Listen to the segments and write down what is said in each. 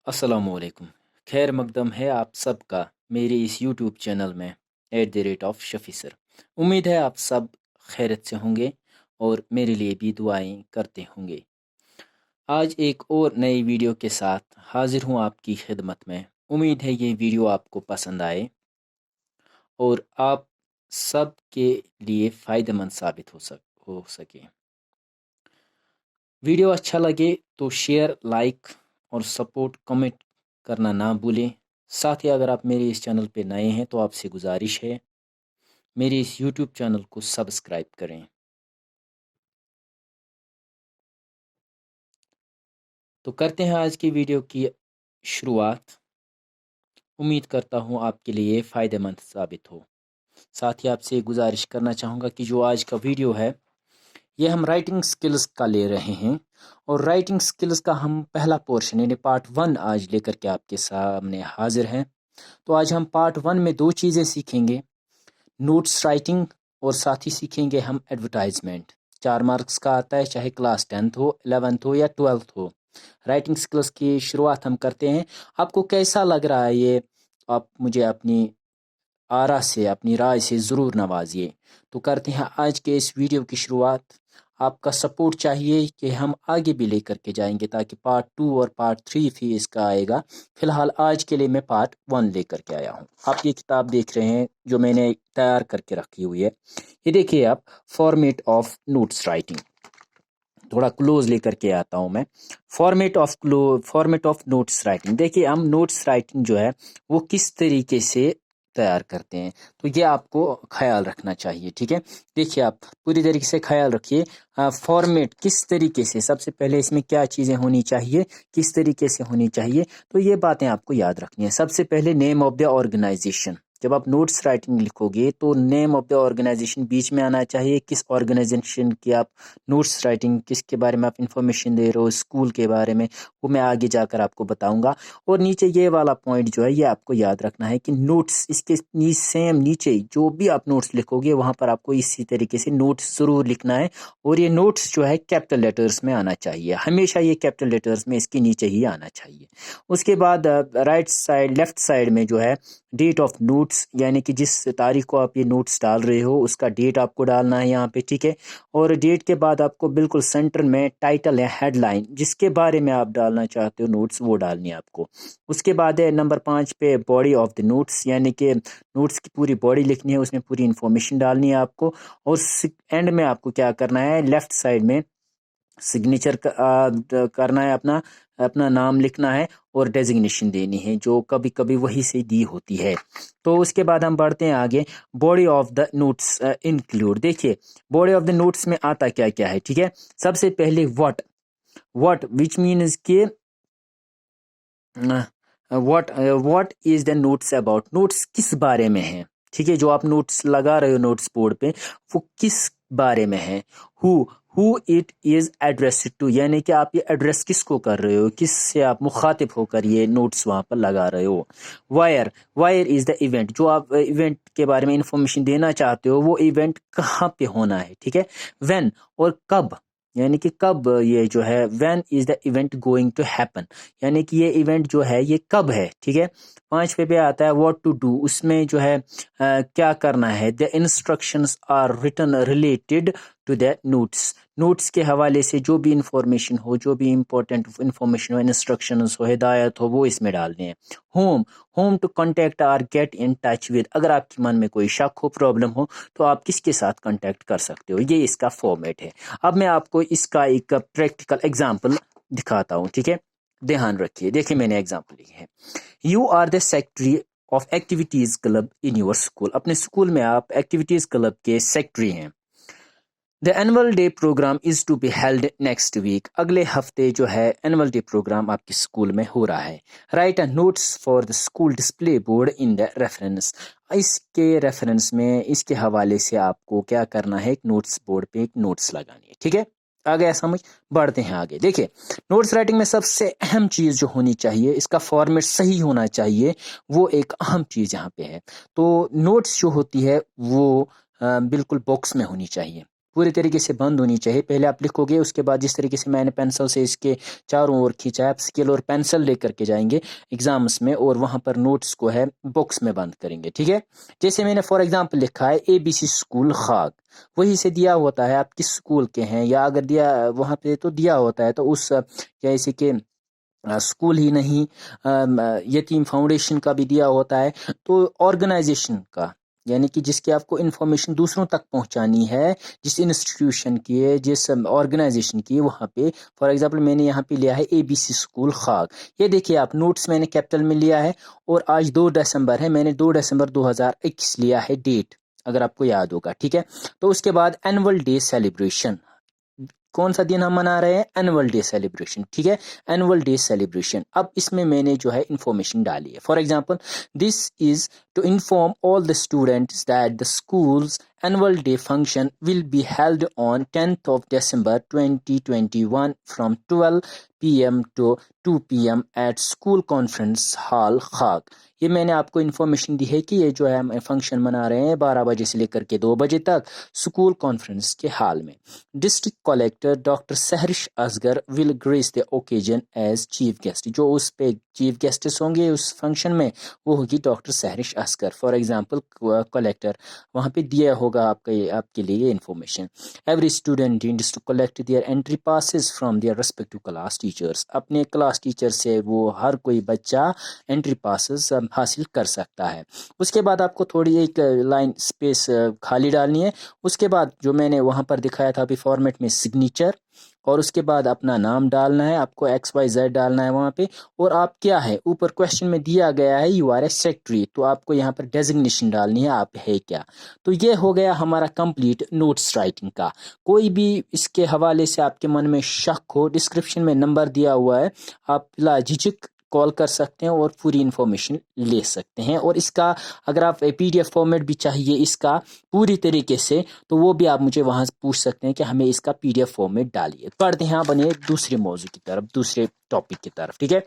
अस्सलामुअलैकुम। खैर मकदम है आप सबका मेरे इस यूट्यूब चैनल में @शफ़ी सर। उम्मीद है आप सब खैरियत से होंगे और मेरे लिए भी दुआएं करते होंगे। आज एक और नई वीडियो के साथ हाजिर हूँ आपकी खिदमत में। उम्मीद है ये वीडियो आपको पसंद आए और आप सब के लिए फ़ायदेमंद साबित हो सके। वीडियो अच्छा लगे तो शेयर, लाइक और सपोर्ट कमेंट करना ना भूलें। साथ ही अगर आप मेरे इस चैनल पे नए हैं तो आपसे गुजारिश है मेरे इस यूट्यूब चैनल को सब्सक्राइब करें। तो करते हैं आज की वीडियो की शुरुआत। उम्मीद करता हूँ आपके लिए फ़ायदेमंद साबित हो। साथ ही आपसे गुजारिश करना चाहूँगा कि जो आज का वीडियो है ये हम राइटिंग स्किल्स का ले रहे हैं और राइटिंग स्किल्स का हम पहला पोर्शन यानी पार्ट 1 आज लेकर के आपके सामने हाजिर हैं। तो आज हम पार्ट 1 में दो चीज़ें सीखेंगे, नोट्स राइटिंग और साथ ही सीखेंगे हम एडवर्टाइजमेंट। 4 मार्क्स का आता है, चाहे क्लास 10th हो, 11th हो या 12th हो। राइटिंग स्किल्स की शुरुआत हम करते हैं। आपको कैसा लग रहा है ये, आप मुझे अपनी आरा से, अपनी राय से ज़रूर नवाजिए। तो करते हैं आज के इस वीडियो की शुरुआत। आपका सपोर्ट चाहिए कि हम आगे भी लेकर के जाएंगे ताकि पार्ट 2 और पार्ट 3 भी इसका आएगा। फ़िलहाल आज के लिए मैं पार्ट 1 लेकर के आया हूँ। आप ये किताब देख रहे हैं जो मैंने तैयार करके रखी हुई है। ये देखिए आप, फॉर्मेट ऑफ नोट्स राइटिंग। थोड़ा क्लोज लेकर के आता हूँ मैं। Format of notes writing. देखिए हम नोट्स राइटिंग जो है वो किस तरीके से तैयार करते हैं, तो ये आपको ख्याल रखना चाहिए। ठीक है, देखिए आप पूरी तरीके से ख्याल रखिए। फॉर्मेट किस तरीके से, सबसे पहले इसमें क्या चीज़ें होनी चाहिए, किस तरीके से होनी चाहिए, तो ये बातें आपको याद रखनी है। सबसे पहले नेम ऑफ द ऑर्गेनाइजेशन। जब आप नोट्स राइटिंग लिखोगे तो नेम ऑफ द ऑर्गेनाइजेशन बीच में आना चाहिए। किस ऑर्गेनाइजेशन की आप नोट्स राइटिंग, किसके बारे में आप इंफॉर्मेशन दे रहे हो, स्कूल के बारे में, वो मैं आगे जाकर आपको बताऊंगा। और नीचे ये वाला पॉइंट जो है ये आपको याद रखना है कि नोट्स, इसके सेम नीचे जो भी आप नोट्स लिखोगे वहाँ पर आपको इसी तरीके से नोट्स ज़रूर लिखना है। और ये नोट्स जो है कैपिटल लेटर्स में आना चाहिए, हमेशा ये कैपिटल लेटर्स में इसके नीचे ही आना चाहिए। उसके बाद राइट साइड, लेफ्ट साइड में जो है डेट ऑफ नोट्स, यानी कि जिस तारीख को आप ये नोट्स डाल रहे हो उसका डेट आपको डालना है यहाँ पे। ठीक है, और डेट के बाद आपको बिल्कुल सेंटर में टाइटल है, हेडलाइन, जिसके बारे में आप डालना चाहते हो नोट्स वो डालनी है आपको। उसके बाद है नंबर 5 पे बॉडी ऑफ द नोट्स, यानी कि नोट्स की पूरी बॉडी लिखनी है, उसमें पूरी इंफॉर्मेशन डालनी है आपको। और एंड में आपको क्या करना है, लेफ्ट साइड में सिग्नेचर करना है, अपना अपना नाम लिखना है और डेजिग्नेशन देनी है जो कभी कभी वही से दी होती है। तो उसके बाद हम बढ़ते हैं आगे। Body of the notes include. देखिए बॉडी ऑफ द नोट्स में आता क्या क्या है। ठीक है, सबसे पहले व्हाट विच मीन्स के what is the notes about, notes किस बारे में है। ठीक है, जो आप नोट्स लगा रहे हो नोट्स बोर्ड पे वो किस बारे में है। Who it is addressed to, यानी कि आप ये एड्रेस किसको कर रहे हो, किससे आप मुखातिब होकर ये नोट्स वहां पर लगा रहे हो। वायर इज द इवेंट, जो आप इवेंट के बारे में इंफॉर्मेशन देना चाहते हो वो इवेंट कहाँ पे होना है। ठीक है, व्हेन, और कब, यानी कि कब ये जो है, when is the event going to happen, यानी कि ये इवेंट जो है ये कब है। ठीक है, 5 पे आता है व्हाट टू डू, उसमें जो है क्या करना है। The instructions are written related to the notes, notes के हवाले से जो भी इंफॉर्मेशन हो, जो भी इंपॉर्टेंट इंफॉर्मेशन हो, इंस्ट्रक्शंस हो, हिदायत हो, वो इसमें डालने हैं। Whom to contact or get in touch with, अगर आपके मन में कोई शक हो, प्रॉब्लम हो, तो आप किसके साथ कांटेक्ट कर सकते हो। ये इसका फॉर्मेट है। अब मैं आपको इसका एक प्रैक्टिकल एग्जांपल दिखाता हूँ। ठीक है, ध्यान रखिए। देखिए मैंने एग्जांपल लिखी है। You are the secretary of activities club in your school, अपने स्कूल में आप एक्टिविटीज क्लब के सेक्रेटरी हैं। The annual day program is to be held next week, अगले हफ्ते जो है एनुअल डे प्रोग्राम आपके स्कूल में हो रहा है। Write a notes for the school display board in the reference, इसके रेफरेंस में, इसके हवाले से आपको क्या करना है, एक नोट्स बोर्ड पे एक नोट्स लगानी है। ठीक है, आ गया समझ। बढ़ते हैं आगे। देखिए नोट्स राइटिंग में सबसे अहम चीज़ जो होनी चाहिए, इसका फॉर्मेट सही होना चाहिए, वो एक अहम चीज़ यहाँ पे है। तो नोट्स जो होती है वो बिल्कुल बॉक्स में होनी चाहिए, पूरी तरीके से बंद होनी चाहिए। पहले आप लिखोगे, उसके बाद जिस तरीके से मैंने पेंसिल से इसके चारों ओर खींचा है, आप स्केल और पेंसिल लेकर के जाएंगे एग्जाम्स में और वहाँ पर नोट्स को है बॉक्स में बंद करेंगे, ठीक है। जैसे मैंने फॉर एग्जाम्पल लिखा है ABC स्कूल खाग, वही से दिया होता है आप किस स्कूल के हैं, या अगर दिया वहाँ पे तो दिया होता है तो उस जैसे कि स्कूल ही नहीं यतीम फाउंडेशन का भी दिया होता है, तो ऑर्गेनाइजेशन का, यानी कि जिसकी आपको इन्फॉर्मेशन दूसरों तक पहुंचानी है, जिस इंस्टीट्यूशन की है, जिस ऑर्गेनाइजेशन की है, वहाँ पे फॉर एग्जांपल मैंने यहाँ पे लिया है ABC स्कूल खाग। ये देखिए आप, नोट्स मैंने कैपिटल में लिया है और आज 2 दिसंबर है, मैंने 2 दिसंबर 2021 लिया है डेट, अगर आपको याद होगा, ठीक है। तो उसके बाद एनुअल डे सेलिब्रेशन, कौन सा दिन हम मना रहे हैं, एनुअल डे सेलिब्रेशन, ठीक है, एनुअल डे सेलिब्रेशन। अब इसमें मैंने जो है इंफॉर्मेशन डाली है, for example this is to inform all the students that the schools annual day function will be held on 10th of December 2021 from 12 p.m. to 2 p.m. at School Conference Hall खाग। ये मैंने आपको information दी है कि ये जो है हम function मना रहे हैं 12 बजे से लेकर के 2 बजे तक स्कूल कॉन्फ्रेंस के हाल में। District collector doctor Sahrish Asghar will grace the occasion as chief guest, जो उस पे चीफ गेस्ट्स होंगे उस फंक्शन में वो होगी doctor Sahrish Asghar, for example collector, वहाँ पे दिया होगा आपके लिए information. Every student needs to collect their entry passes from their respective class teachers, अपने क्लास टीचर से वो हर कोई बच्चा एंट्री पासेस हासिल कर सकता है। उसके बाद आपको थोड़ी एक लाइन स्पेस खाली डालनी है, उसके बाद जो मैंने वहाँ पर दिखाया था अभी फॉर्मेट में सिग्नेचर, और उसके बाद अपना नाम डालना है, आपको XYZ डालना है वहाँ पे, और आप क्या है, ऊपर क्वेश्चन में दिया गया है यू आर ए सेक्रेटरी, तो आपको यहाँ पर डेजिग्नेशन डालनी है, आप है क्या। तो ये हो गया हमारा कंप्लीट नोट्स राइटिंग का। कोई भी इसके हवाले से आपके मन में शक हो, डिस्क्रिप्शन में नंबर दिया हुआ है, आप बिला झिझक कॉल कर सकते हैं और पूरी इन्फॉर्मेशन ले सकते हैं। और इसका अगर आप PDF फॉर्मेट भी चाहिए इसका पूरी तरीके से, तो वो भी आप मुझे वहाँ से पूछ सकते हैं कि हमें इसका PDF फॉर्मेट डालिए। पढ़ते हैं आप बने दूसरे मौजू की तरफ, दूसरे टॉपिक की तरफ, ठीक है।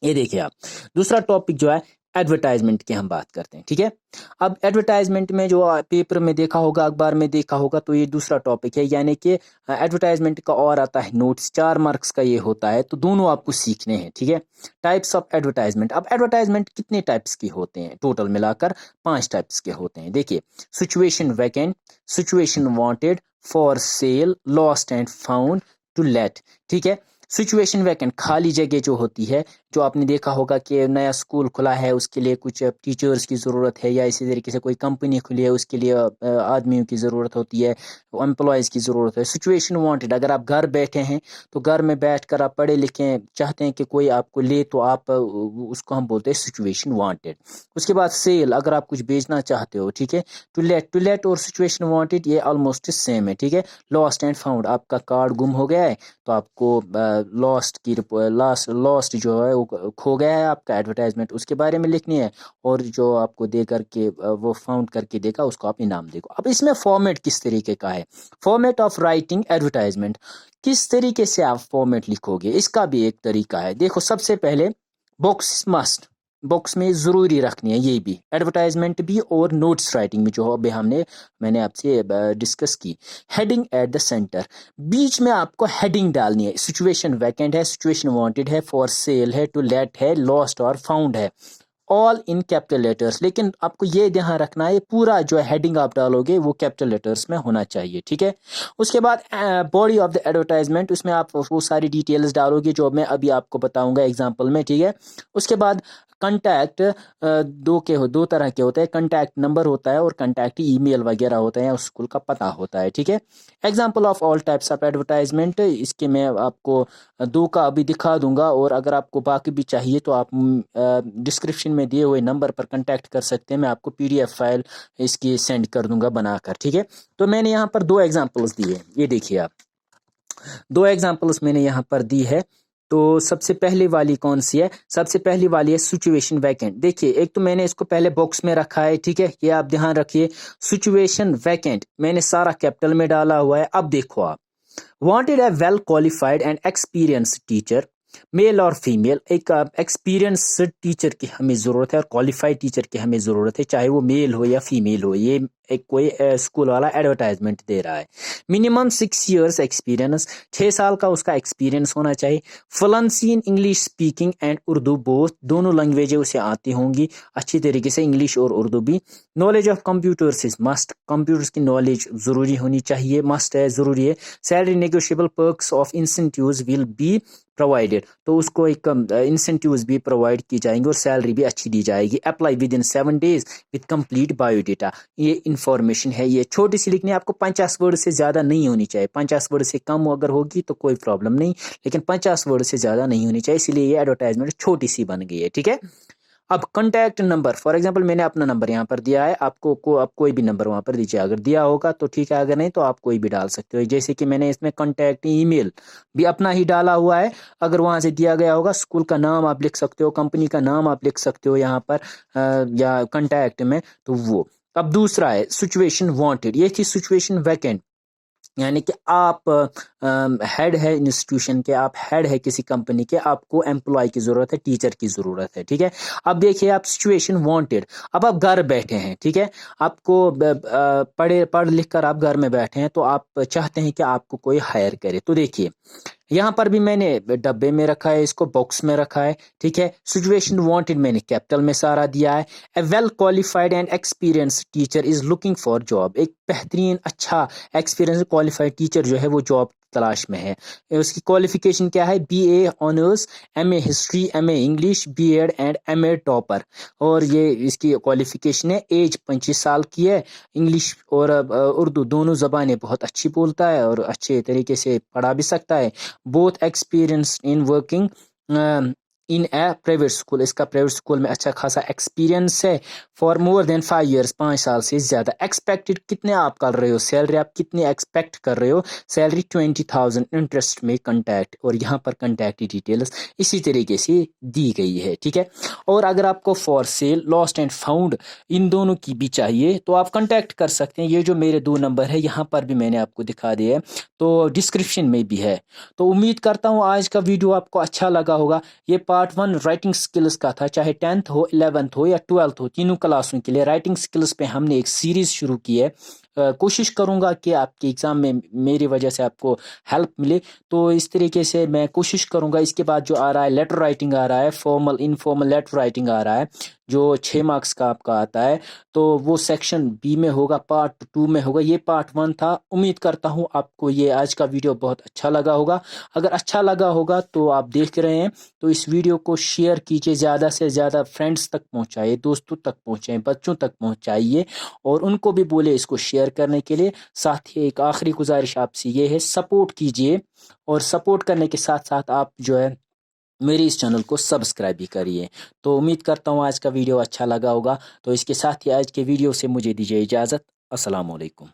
ये देखिए आप, दूसरा टॉपिक जो है एडवर्टाइजमेंट की हम बात करते हैं, ठीक है। अब एडवर्टाइजमेंट में जो पेपर में देखा होगा, अखबार में देखा होगा, तो ये दूसरा टॉपिक है, यानी कि एडवर्टाइजमेंट का और आता है नोट्स, 4 मार्क्स का ये होता है, तो दोनों आपको सीखने हैं, ठीक है। टाइप्स ऑफ एडवर्टाइजमेंट, अब एडवर्टाइजमेंट कितने टाइप्स की होते हैं, टोटल मिलाकर 5 टाइप्स के होते हैं। देखिए, situation vacant, situation wanted, for sale, lost and found, to let, ठीक है। सिचुएशन वैकेंट खाली जगह जो होती है, जो आपने देखा होगा कि नया स्कूल खुला है, उसके लिए कुछ टीचर्स की ज़रूरत है, या इसी तरीके से कोई कंपनी खुली है, उसके लिए आदमियों की ज़रूरत होती है, एम्प्लॉयज़ की ज़रूरत है। सिचुएशन वांटेड, अगर आप घर बैठे हैं तो घर में बैठकर आप पढ़े लिखे चाहते हैं कि कोई आपको ले, तो आप उसको हम बोलते हैं सिचुएशन वांटेड। उसके बाद सेल, अगर आप कुछ बेचना चाहते हो, ठीक है। टू लेट और सिचुएशन वांटेड ये ऑलमोस्ट सेम है, ठीक है। लॉस्ट एंड फाउंड, आपका कार्ड गुम हो गया है तो आपको लॉस्ट जो है खो गया है, आपका एडवर्टाइजमेंट उसके बारे में लिखनी है, और जो आपको दे करके वो फाउंड करके देगा उसको आप इनाम देगा। अब इसमें फॉर्मेट किस तरीके का है, फॉर्मेट ऑफ राइटिंग एडवर्टाइजमेंट, किस तरीके से आप फॉर्मेट लिखोगे, इसका भी एक तरीका है। देखो, सबसे पहले बॉक्स मस्ट, बॉक्स में ज़रूरी रखनी है, ये भी एडवर्टाइजमेंट भी और नोट्स राइटिंग में जो अभी मैंने आपसे डिस्कस की। हेडिंग एट द सेंटर, बीच में आपको हेडिंग डालनी है। सिचुएशन वैकेंट है, सिचुएशन वांटेड है, फॉर सेल है, टू लेट है, लॉस्ट और फाउंड है, ऑल इन कैपिटल लेटर्स। लेकिन आपको ये ध्यान रखना है, पूरा जो हेडिंग आप डालोगे वो कैपिटल लेटर्स में होना चाहिए, ठीक है। उसके बाद बॉडी ऑफ द एडवर्टाइजमेंट, उसमें आप वो सारी डिटेल्स डालोगे जो मैं अभी आपको बताऊंगा एग्जांपल में, ठीक है। उसके बाद कंटैक्ट, दो तरह के होते हैं, कंटैक्ट नंबर होता है और कंटैक्ट ईमेल वगैरह होता है, उस स्कूल का पता होता है, ठीक है। Example of all types of advertisement, इसके मैं आपको 2 का अभी दिखा दूंगा, और अगर आपको बाकी भी चाहिए तो आप डिस्क्रिप्शन में दिए हुए नंबर पर कांटेक्ट कर सकते हैं, मैं आपको PDF फाइल इसकी सेंड कर दूंगा बनाकर, ठीक है। तो मैंने यहाँ पर 2 एग्जांपल्स दिए, ये देखिए आप, 2 एग्जांपल्स मैंने यहाँ पर दी है। तो सबसे पहली वाली कौन सी है, सबसे पहली वाली है सिचुएशन वैकेंट। देखिए, एक तो मैंने इसको पहले बॉक्स में रखा है, ठीक है, ये आप ध्यान रखिए। सिचुएशन वैकेंट मैंने सारा कैपिटल में डाला हुआ है। अब देखो आप, wanted a well qualified and experienced teacher, male और फीमेल, एक एक्सपीरियंस टीचर की हमें ज़रूरत है और क्वालिफाइड टीचर की हमें ज़रूरत है, चाहे वो मेल हो या फीमेल हो, ये एक कोई स्कूल वाला एडवर्टाइजमेंट दे रहा है। मिनिमम 6 years एक्सपीरियंस, 6 साल का उसका एक्सपीरियंस होना चाहिए। Fluency in English speaking and Urdu both, दोनों लैंग्वेजें उसे आती होंगी अच्छी तरीके से, इंग्लिश और उर्दू भी। Knowledge of computers is must, computers की नॉलेज ज़रूरी होनी चाहिए, मस्ट है, ज़रूरी है। Salary negotiable, perks of incentives will be provided, तो उसको एक इंसेंटिव्स भी प्रोवाइड की जाएंगे और सैलरी भी अच्छी दी जाएगी। Apply with in 7 days with complete biodata, ये इंफॉर्मेशन है, ये छोटी सी लिखनी है आपको, 50 वर्ड से ज़्यादा नहीं होनी चाहिए। 50 वर्ड से कम अगर होगी तो कोई प्रॉब्लम नहीं, लेकिन 50 वर्ड से ज़्यादा नहीं होनी चाहिए, इसीलिए ये एडवर्टाइजमेंट छोटी सी बन गई है, ठीक है। अब कॉन्टैक्ट नंबर, फॉर एग्जांपल मैंने अपना नंबर यहाँ पर दिया है, आपको आप कोई भी नंबर वहाँ पर दीजिए, अगर दिया होगा तो ठीक है, अगर नहीं तो आप कोई भी डाल सकते हो। जैसे कि मैंने इसमें कॉन्टैक्ट ईमेल भी अपना ही डाला हुआ है, अगर वहाँ से दिया गया होगा, स्कूल का नाम आप लिख सकते हो, कंपनी का नाम आप लिख सकते हो यहाँ पर या कॉन्टैक्ट में, तो वो। अब दूसरा है सिचुएशन वांटेड, ये थी सिचुएशन वैकेंट, यानी कि आप हेड है इंस्टीट्यूशन के, आप हेड है किसी कंपनी के, आपको एम्प्लॉय की ज़रूरत है, टीचर की ज़रूरत है, ठीक है। अब देखिए आप सिचुएशन वांटेड, अब आप घर बैठे हैं, ठीक है, आपको पढ़ लिख कर आप घर में बैठे हैं, तो आप चाहते हैं कि आपको कोई हायर करे। तो देखिए यहाँ पर भी मैंने डब्बे में रखा है, इसको बॉक्स में रखा है, ठीक है। सिचुएशन वांटेड मैंने कैपिटल में सारा दिया है। A well qualified and experience teacher is looking for job, एक बेहतरीन अच्छा एक्सपीरियंस क्वालिफाइड टीचर जो है वो जॉब तलाश में है। उसकी क्वालिफिकेशन क्या है, BA honours, MA history, MA English, B.Ed and MA topper, और ये इसकी क्वालिफिकेशन है। एज 25 साल की है, इंग्लिश और उर्दू दोनों ज़बानें बहुत अच्छी बोलता है और अच्छे तरीके से पढ़ा भी सकता है। Both experience in working in A private school, इसका प्राइवेट स्कूल में अच्छा खासा एक्सपीरियंस है। फॉर मोर देन 5 years, 5 साल से ज़्यादा। एक्सपेक्टेड कितने आप कर रहे हो, सैलरी आप कितनी एक्सपेक्ट कर रहे हो, सैलरी 20,000, इंटरेस्ट में कॉन्टैक्ट, और यहाँ पर कॉन्टैक्ट डिटेल्स इसी तरीके से दी गई है, ठीक है। और अगर आपको for sale, lost and found, इन दोनों की भी चाहिए तो आप कॉन्टैक्ट कर सकते हैं। ये जो मेरे 2 नंबर है यहाँ पर भी मैंने आपको दिखा दिया है, तो डिस्क्रिप्शन में भी है। तो उम्मीद करता हूँ आज का वीडियो आपको अच्छा लगा होगा। ये पार्ट 1 राइटिंग स्किल्स का था, चाहे 10th हो, 11th हो या 12th हो, तीनों क्लासों के लिए राइटिंग स्किल्स पे हमने एक सीरीज शुरू की है। कोशिश करूंगा कि आपके एग्ज़ाम में मेरी वजह से आपको हेल्प मिले, तो इस तरीके से मैं कोशिश करूंगा। इसके बाद जो आ रहा है लेटर राइटिंग आ रहा है, फॉर्मल इनफॉर्मल लेटर राइटिंग आ रहा है, जो 6 मार्क्स का आपका आता है, तो वो सेक्शन B में होगा, पार्ट 2 में होगा। ये पार्ट 1 था। उम्मीद करता हूँ आपको ये आज का वीडियो बहुत अच्छा लगा होगा। अगर अच्छा लगा होगा तो आप देख रहे हैं तो इस वीडियो को शेयर कीजिए, ज़्यादा से ज़्यादा फ्रेंड्स तक पहुँचाइए, दोस्तों तक पहुँचाइए, बच्चों तक पहुँचाइए, और उनको भी बोले इसको शेयर करने के लिए। साथ ही एक आखिरी गुजारिश आपसे ये है, सपोर्ट कीजिए, और सपोर्ट करने के साथ साथ आप जो है मेरे इस चैनल को सब्सक्राइब भी करिए। तो उम्मीद करता हूँ आज का वीडियो अच्छा लगा होगा। तो इसके साथ ही आज के वीडियो से मुझे दीजिए इजाज़त। अस्सलाम वालेकुम।